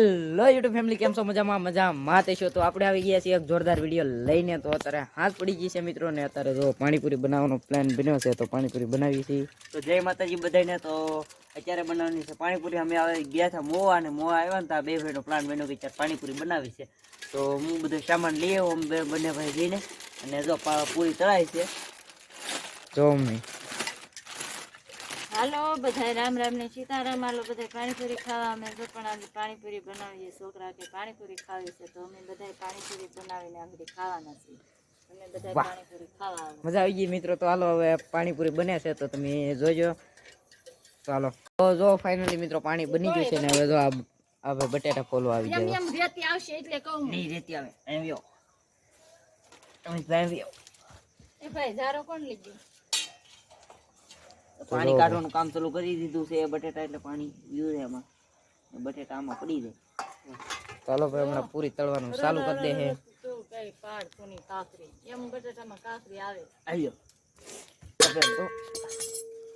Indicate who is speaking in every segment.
Speaker 1: Hello YouTube family, કેમ છો? મજામાં છો? તો આપણે આવી ગયા છીએ એક જોરદાર વિડીયો લઈને. તો અત્યારે હાથ પડી ગઈ છે મિત્રો ને. અત્યારે જો પાણીપુરી બનાવવાનો પ્લાન બન્યો છે, તો પાણીપુરી બનાવી છે. તો જય માતાજી બધાને. તો અત્યારે બનાવવાની છે પાણીપુરી. અમે આવી ગયા હતા મોવા, અને મોવા આવ્યા ને ત્યાં બે ભાઈનો પ્લાન બન્યો કે અત્યારે પાણીપુરી બનાવી છે. તો હું બધું સામાન લઈ આવ્યો બંને ભાઈ જઈને, અને જો પૂરી તળાઈ છે. જો મમ્મી
Speaker 2: હાલો બધા, રામ રામ ને સીતારામ. હાલો બધા પાણીપુરી ખાવા. અમે તો પણ આજે પાણીપુરી બનાવીએ. છોકરા કે પાણીપુરી ખાવી છે, તો અમે બધા પાણીપુરી બનાવીને આગળ ખાવાના છીએ. અમે બધા પાણીપુરી ખાવા
Speaker 1: મજા આવી ગઈ મિત્રો. તો હાલો હવે પાણીપુરી બને છે, તો તમે જોજો. ચાલો તો જો ફાઇનલી મિત્રો પાણી બની ગયું છે ને. હવે જો આ બટેટા ફોલવા આવી ગયા.
Speaker 2: એમ રેતી આવશે એટલે કહું
Speaker 1: નહીં રેતી આવે. આવ્યો તમે આવ્યો
Speaker 2: એ ભાઈ જારો કોણ લઈ ગયું?
Speaker 1: પાણી કાઢવાનું કામ ચાલુ કરી દીધું છે. બટેટા એટલે પાણી પીવું છે એમાં. બટેટા આમાં પડી જાય. ચાલો ભાઈ હમણાં પૂરી તળવાનું ચાલુ કરી દે છે.
Speaker 2: એમ બટેટામાં કાકરી આવે.
Speaker 1: આવ્યો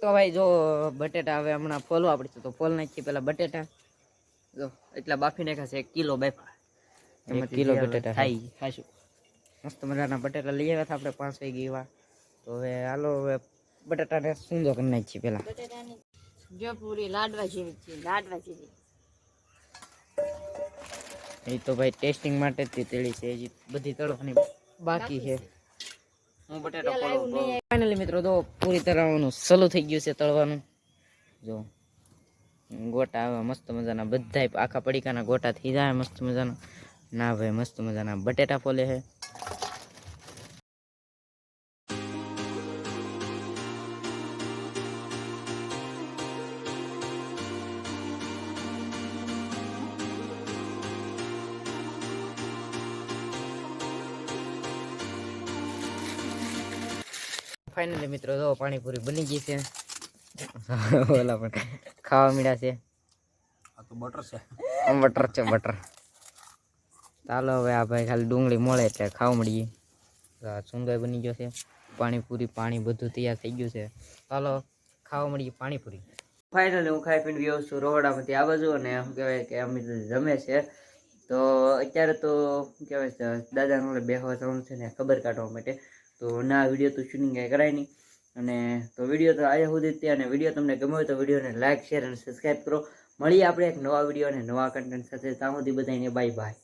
Speaker 1: તો ભાઈ જો બટેટા હવે હમણાં ફોલવા પડશે, તો ફોલ નાખીએ પેલા બટેટા. જો એટલા બાફી નાખ્યા છે. 1 કિલો બાફા. એમાં કિલો બટેટા થાય ખાશું. મસ્ત મજાના બટેટા લઈ આવ્યા હતા આપણે 5 વાગે એવા. તો હવે હાલો હવે બટાટાને સૂંદો કરી નાખીએ પેલા.
Speaker 2: બટેટાની જો પૂરી લાડવા જેવી છે, લાડવા જેવી.
Speaker 1: એ તો ભાઈ ટેસ્ટિંગ માટે જ તેડી છે. હજી બધી તળવાની બાકી છે. હું બટેટા ફાઇનલી મિત્રો તો પૂરી તળવાનું ચાલુ થઈ ગયું છે તળવાનું. જો ગોટા આવે મસ્ત મજાના, બધાય આખા પડીકાના ગોટા થઈ જાય મસ્ત મજાના. ના ભાઈ મસ્ત મજાના બટેટા ફોલે છે. ફાઇનલી મિત્રો જો પાણીપુરી બની ગઈ છે. ઓલા પણ ખાવા મળ્યા છે. આ તો બટર છે. બટર છે, બટર. ચાલો હવે આ ભાઈ ખાલી ડુંગળી મળે એટલે ખાવા મળીએ. સુંદર બની ગયો છે પાણીપુરી. પાણી બધું તૈયાર થઈ ગયું છે. ચાલો ખાવા મળીએ પાણીપુરી. ફાઇનલી હું ખાઈ પીને ગયો છું રોહડામાંથી આ બાજુ, અને શું કહેવાય કે અમે જમે છે. તો અત્યારે તો શું કહેવાય છે દાદાને બેહવા જવાનું છે ને ખબર કાઢવા માટે. તો ના વિડીયો તો શૂટિંગ કાંઈ કરાય નહીં. અને તો વિડીયો તો આવ્યા સુધી જ. અને વિડીયો તમને ગમ્યો હોય તો વિડીયોને લાઈક, શેર અને સબસ્ક્રાઈબ કરો. મળીએ આપણે એક નવા વિડીયો અને નવા કન્ટેન્ટ સાથે. ત્યાં સુધી બધાને બાય બાય.